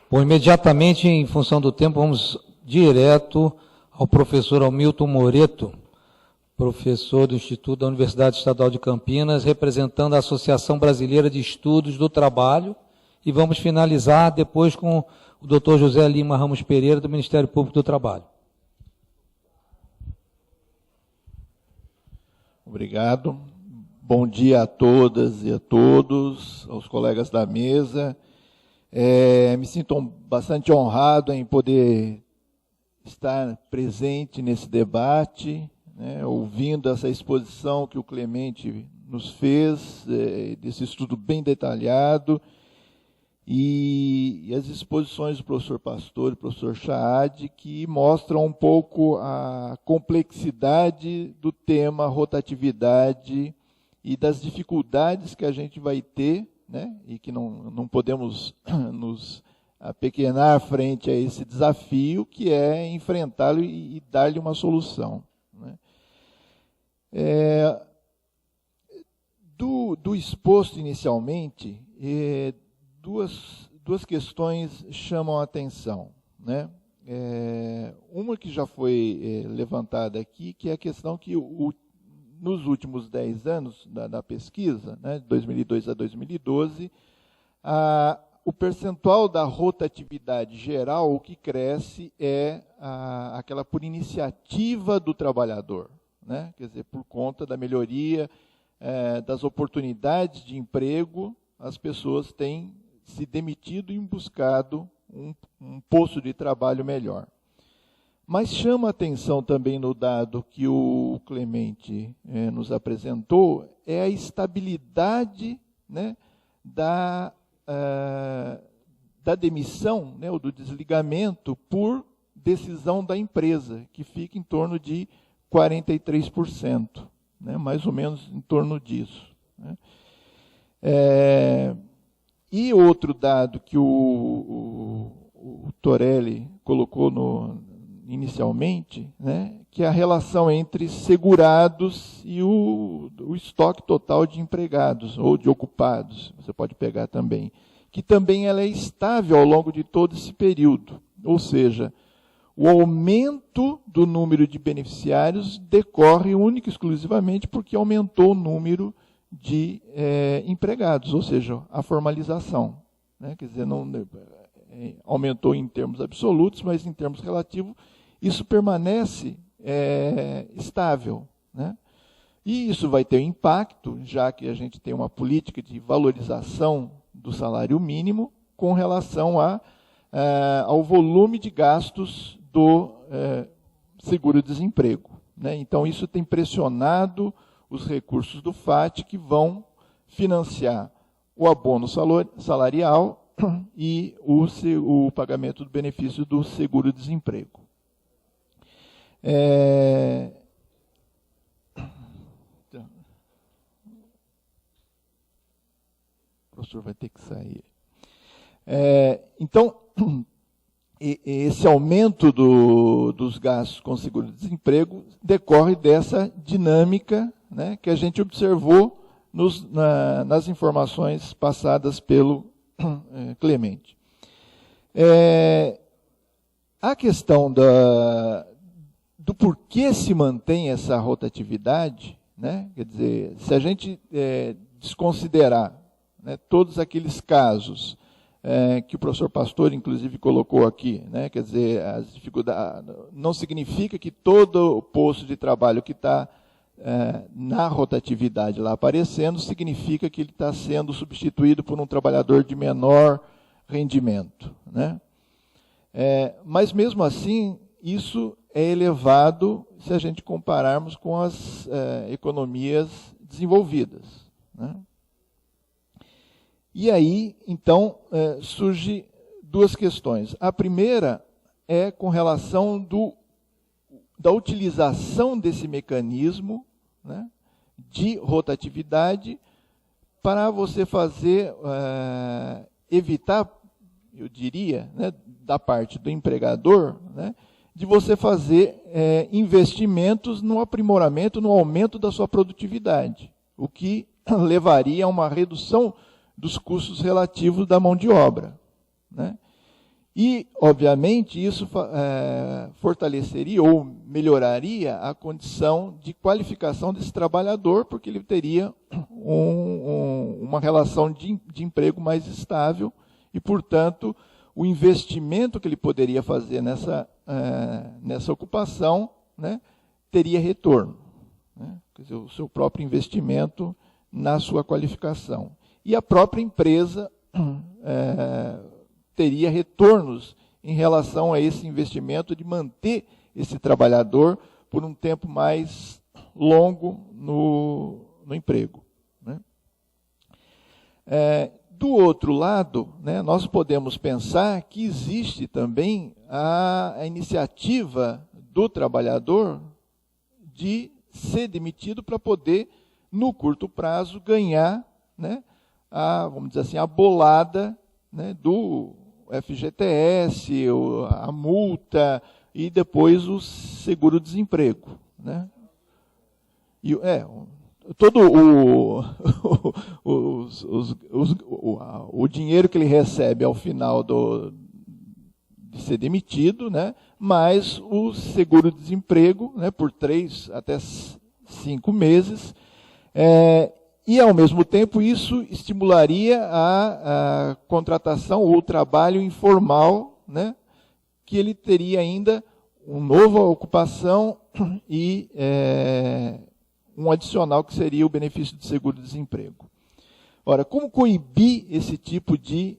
Bom, imediatamente, em função do tempo, vamos direto ao professor Hamilton Moreto, professor do Instituto da Universidade Estadual de Campinas, representando a Associação Brasileira de Estudos do Trabalho, e vamos finalizar depois com o Dr. José Lima Ramos Pereira, do Ministério Público do Trabalho. Obrigado. Bom dia a todas e a todos, aos colegas da mesa. Me sinto bastante honrado em poder estar presente nesse debate, né, ouvindo essa exposição que o Clemente nos fez, desse estudo bem detalhado, e as exposições do professor Pastor e do professor Chaad, que mostram um pouco a complexidade do tema rotatividade e das dificuldades que a gente vai ter, né, e que não podemos nos apequenar frente a esse desafio, que é enfrentá-lo e dar-lhe uma solução, né. Do exposto inicialmente, duas questões chamam a atenção, né. Uma que já foi levantada aqui, que é a questão que nos últimos 10 anos da pesquisa, né, de 2002 a 2012, o percentual da rotatividade geral, o que cresce é aquela por iniciativa do trabalhador, né, quer dizer, por conta da melhoria das oportunidades de emprego, as pessoas têm se demitido e buscado um posto de trabalho melhor. Mas chama a atenção também no dado que o Clemente nos apresentou, é a estabilidade, né, da demissão, né, ou do desligamento por decisão da empresa, que fica em torno de 43%, né, mais ou menos em torno disso, né. E outro dado que o Torelli colocou inicialmente, né, que é a relação entre segurados e o estoque total de empregados, ou de ocupados, você pode pegar também, que também ela é estável ao longo de todo esse período. Ou seja, o aumento do número de beneficiários decorre única e exclusivamente porque aumentou o número de empregados, ou seja, a formalização, né? Quer dizer, não aumentou em termos absolutos, mas em termos relativos, isso permanece estável, né? E isso vai ter impacto, já que a gente tem uma política de valorização do salário mínimo com relação ao volume de gastos do seguro-desemprego, né? Então, isso tem pressionado os recursos do FAT, que vão financiar o abono salarial e o pagamento do benefício do seguro-desemprego. O professor vai ter que sair. Então, esse aumento dos gastos com seguro-desemprego decorre dessa dinâmica, né, que a gente observou nas informações passadas pelo Clemente. A questão do porquê se mantém essa rotatividade, né, quer dizer, se a gente desconsiderar, né, todos aqueles casos que o professor Pastor, inclusive, colocou aqui, né, quer dizer, as dificuldades, não significa que todo o posto de trabalho que está na rotatividade lá aparecendo, significa que ele está sendo substituído por um trabalhador de menor rendimento, né? Mas, mesmo assim, isso é elevado se a gente compararmos com as economias desenvolvidas, né? E aí, então, surge duas questões. A primeira é com relação da utilização desse mecanismo, né, de rotatividade para você fazer, evitar, eu diria, né, da parte do empregador, né, de você fazer investimentos no aprimoramento, no aumento da sua produtividade, o que levaria a uma redução dos custos relativos da mão de obra, né? E, obviamente, isso fortaleceria ou melhoraria a condição de qualificação desse trabalhador, porque ele teria uma relação de emprego mais estável e, portanto, o investimento que ele poderia fazer nessa ocupação, né, teria retorno, né? Quer dizer, o seu próprio investimento na sua qualificação. E a própria empresa teria retornos em relação a esse investimento de manter esse trabalhador por um tempo mais longo no emprego, né? Do outro lado, né, nós podemos pensar que existe também a iniciativa do trabalhador de ser demitido para poder, no curto prazo, ganhar, né, vamos dizer assim, a bolada, né, do FGTS, a multa e depois o seguro-desemprego, né? E, todo o dinheiro que ele recebe ao final de ser demitido, né, mais o seguro-desemprego, né, por 3 até 5 meses, e, ao mesmo tempo, isso estimularia a contratação ou o trabalho informal, né, que ele teria ainda uma nova ocupação e um adicional que seria o benefício de seguro-desemprego. Ora, como coibir esse tipo de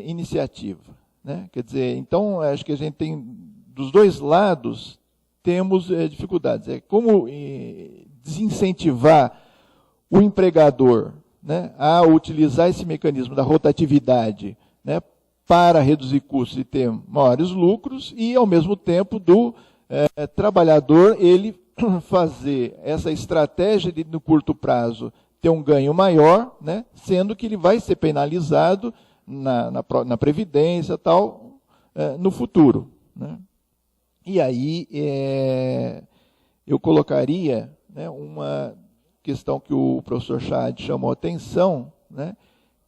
iniciativa, né? Quer dizer, então, acho que a gente tem, dos dois lados, temos dificuldades. Como desincentivar o empregador, né, a utilizar esse mecanismo da rotatividade, né, para reduzir custos e ter maiores lucros, e, ao mesmo tempo, do trabalhador, ele fazer essa estratégia de, no curto prazo, ter um ganho maior, né, sendo que ele vai ser penalizado na Previdência tal, no futuro, né? E aí eu colocaria, né, uma questão que o professor Chad chamou a atenção, né,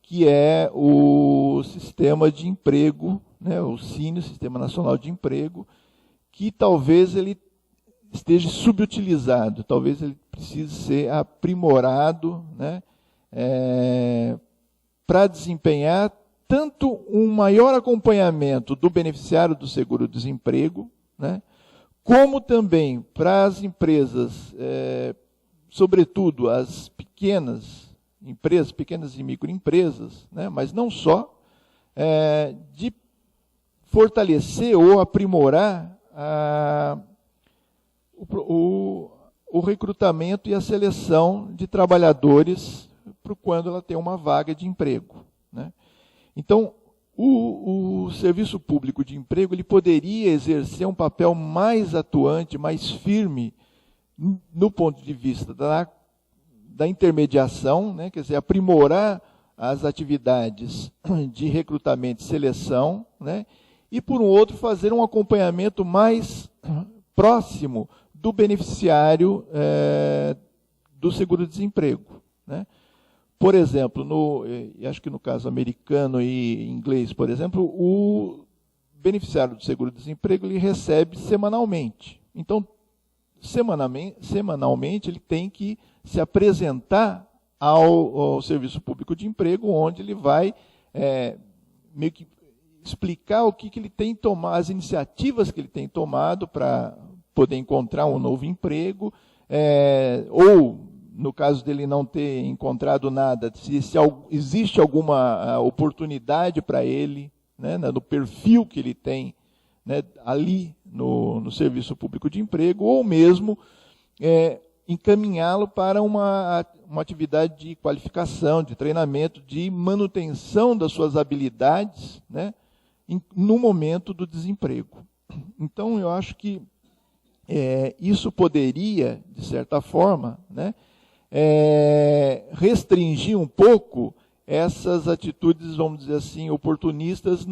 que é o sistema de emprego, né, o SINE, o Sistema Nacional de Emprego, que talvez ele esteja subutilizado, talvez ele precise ser aprimorado, né, para desempenhar tanto um maior acompanhamento do beneficiário do seguro-desemprego, né, como também para as empresas, sobretudo as pequenas empresas, pequenas e microempresas, né, mas não só, de fortalecer ou aprimorar o recrutamento e a seleção de trabalhadores para quando ela tem uma vaga de emprego, né? Então, o serviço público de emprego ele poderia exercer um papel mais atuante, mais firme, no ponto de vista da intermediação, né? Quer dizer, aprimorar as atividades de recrutamento e seleção, né? E, por um outro, fazer um acompanhamento mais próximo do beneficiário do seguro-desemprego, né? Por exemplo, acho que no caso americano e inglês, por exemplo, o beneficiário do seguro-desemprego ele recebe semanalmente. Então, semanalmente ele tem que se apresentar ao Serviço Público de Emprego, onde ele vai meio que explicar o que ele tem tomado, as iniciativas que ele tem tomado para poder encontrar um novo emprego, ou, no caso dele não ter encontrado nada, se existe alguma oportunidade para ele, né, no perfil que ele tem, né, ali no Serviço Público de Emprego, ou mesmo encaminhá-lo para uma atividade de qualificação, de treinamento, de manutenção das suas habilidades, né, no momento do desemprego. Então, eu acho que isso poderia, de certa forma, né, restringir um pouco essas atitudes, vamos dizer assim, oportunistas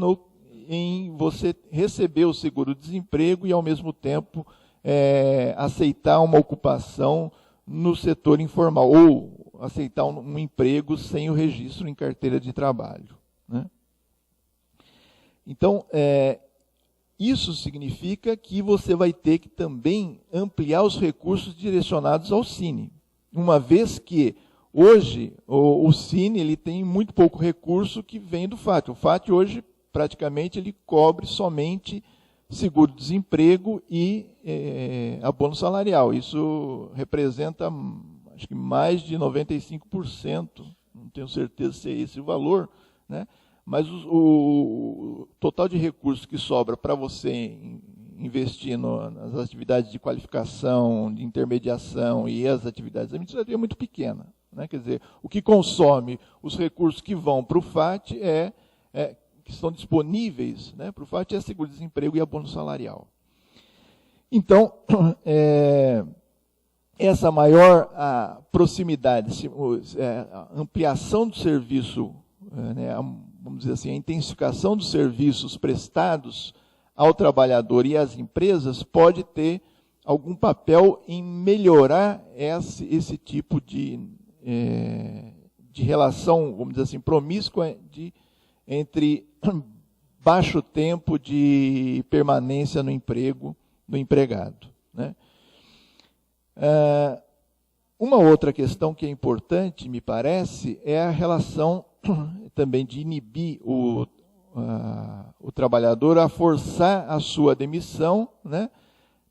em você receber o seguro-desemprego e, ao mesmo tempo, aceitar uma ocupação no setor informal, ou aceitar um emprego sem o registro em carteira de trabalho, né? Então, isso significa que você vai ter que também ampliar os recursos direcionados ao Cine, uma vez que hoje o Cine ele tem muito pouco recurso que vem do FAT. O FAT hoje praticamente ele cobre somente seguro-desemprego e abono salarial. Isso representa, acho que mais de 95%, não tenho certeza se é esse o valor, né? Mas o total de recursos que sobra para você investir nas atividades de qualificação, de intermediação e as atividades administrativas é muito pequena, né? Quer dizer, o que consome os recursos que vão para o FAT que estão disponíveis, né, para o FAT é seguro-desemprego e abono salarial. Então, essa maior proximidade, a ampliação do serviço, né, vamos dizer assim, a intensificação dos serviços prestados ao trabalhador e às empresas pode ter algum papel em melhorar esse tipo de relação, vamos dizer assim, promíscua entre baixo tempo de permanência no emprego do empregado, né? Uma outra questão que é importante, me parece, é a relação também de inibir o trabalhador a forçar a sua demissão, né,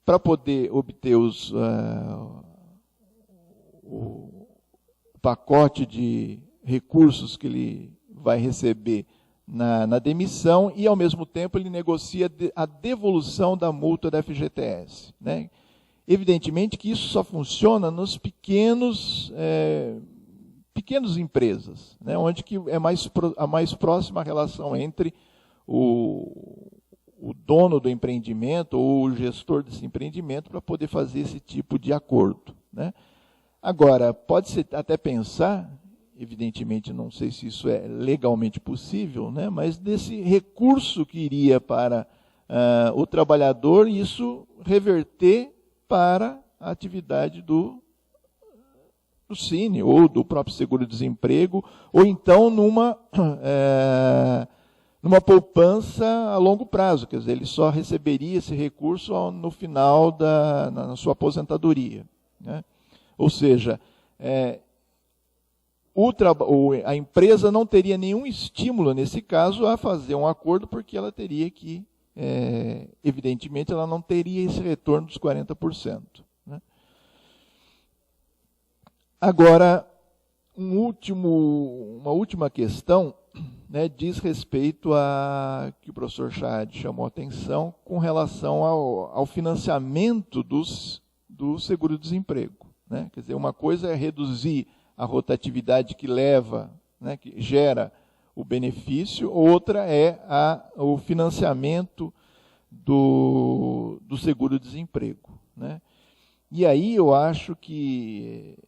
para poder obter o pacote de recursos que ele vai receber na demissão e, ao mesmo tempo, ele negocia a devolução da multa da FGTS, né? Evidentemente que isso só funciona nos pequenas empresas, né? Onde que é a mais próxima relação entre o dono do empreendimento ou o gestor desse empreendimento para poder fazer esse tipo de acordo, né? Agora, pode-se até pensar, evidentemente não sei se isso é legalmente possível, né, mas desse recurso que iria para o trabalhador, isso reverter para a atividade do Cine, ou do próprio seguro-desemprego, ou então numa poupança a longo prazo, quer dizer, ele só receberia esse recurso no final na sua aposentadoria, né? Ou seja, a empresa não teria nenhum estímulo, nesse caso, a fazer um acordo, porque ela teria que, evidentemente, ela não teria esse retorno dos 40%. Né? Agora, uma última questão, né, diz respeito a que o professor Chad chamou a atenção com relação ao financiamento do seguro-desemprego, né? Quer dizer, uma coisa é reduzir a rotatividade que leva, né, que gera o benefício, outra é o financiamento do seguro-desemprego, né? E aí eu acho que,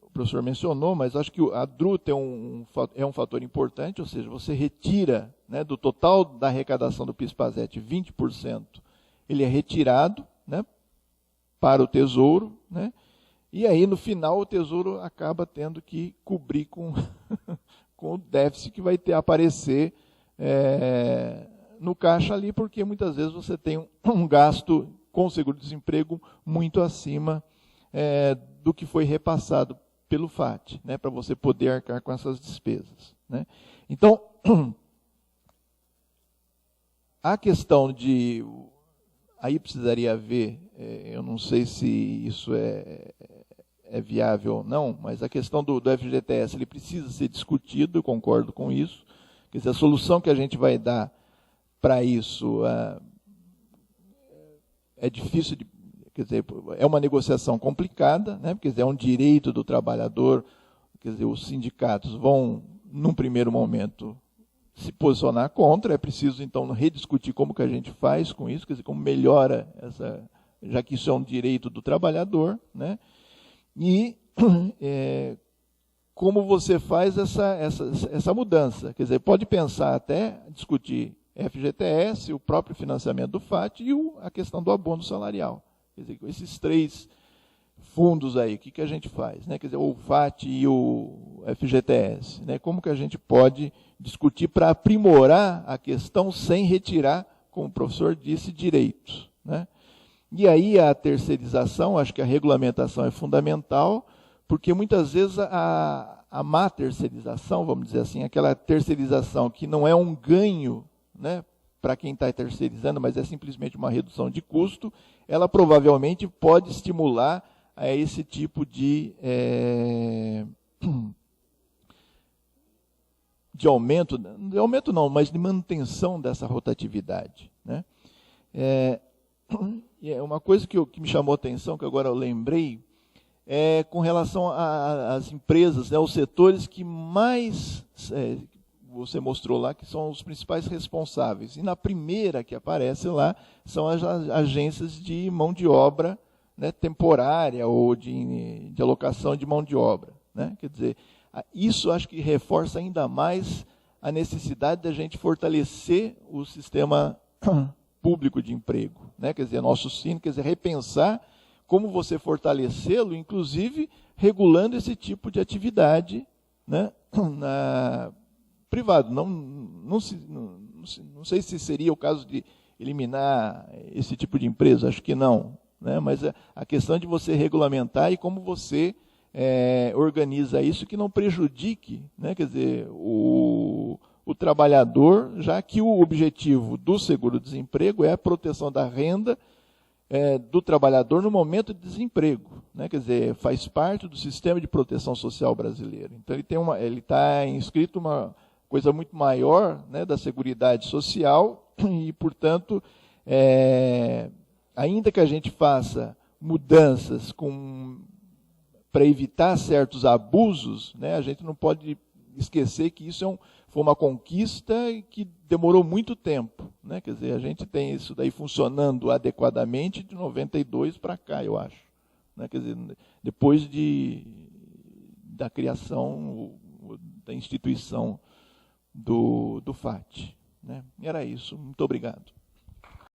o professor mencionou, mas acho que a druta é um fator importante, ou seja, você retira, né, do total da arrecadação do PIS/PASET, 20%, ele é retirado, né, para o Tesouro, né? E aí, no final, o Tesouro acaba tendo que cobrir com o déficit que vai aparecer no caixa ali, porque muitas vezes você tem um gasto com o seguro-desemprego muito acima do que foi repassado pelo FAT, né, para você poder arcar com essas despesas, né? Então, a questão de... Aí precisaria ver, eu não sei se isso é viável ou não, mas a questão do FGTS ele precisa ser discutido, eu concordo com isso. Quer dizer, a solução que a gente vai dar para isso é difícil, quer dizer, é uma negociação complicada, né? Quer dizer, é um direito do trabalhador, quer dizer, os sindicatos vão, num primeiro momento, se posicionar contra, é preciso, então, rediscutir como que a gente faz com isso, quer dizer, como melhora já que isso é um direito do trabalhador, né? E como você faz essa mudança. Quer dizer, pode pensar até discutir FGTS, o próprio financiamento do FAT e a questão do abono salarial. Quer dizer, esses três fundos aí, o que a gente faz, né? Quer dizer, o FAT e o FGTS, né? Como que a gente pode discutir para aprimorar a questão sem retirar, como o professor disse, direitos, né? E aí a terceirização, acho que a regulamentação é fundamental, porque muitas vezes a má terceirização, vamos dizer assim, aquela terceirização que não é um ganho, né, para quem está terceirizando, mas é simplesmente uma redução de custo, ela provavelmente pode estimular a esse tipo de aumento não, mas de manutenção dessa rotatividade, né? Uma coisa que me chamou a atenção, que agora eu lembrei, é com relação às empresas, né, os setores que mais, você mostrou lá, que são os principais responsáveis. E na primeira que aparece lá, são as agências de mão de obra, né, temporária ou de alocação de mão de obra, né? Quer dizer, isso acho que reforça ainda mais a necessidade da gente fortalecer o sistema público de emprego, né? Quer dizer, nosso SIN, quer dizer, repensar como você fortalecê-lo, inclusive regulando esse tipo de atividade, né, privado. Não sei se seria o caso de eliminar esse tipo de empresa, acho que não, né? Mas a questão de você regulamentar e como você organiza isso que não prejudique, né? Quer dizer, o trabalhador, já que o objetivo do seguro-desemprego é a proteção da renda do trabalhador no momento de desemprego, né? Quer dizer, faz parte do sistema de proteção social brasileiro. Então ele está inscrito uma coisa muito maior, né, da Seguridade Social e, portanto, ainda que a gente faça mudanças para evitar certos abusos, né, a gente não pode esquecer que isso foi uma conquista que demorou muito tempo, né? Quer dizer, a gente tem isso daí funcionando adequadamente de 92 para cá, eu acho, né? Quer dizer, depois da criação da instituição do FAT, né? Era isso. Muito obrigado.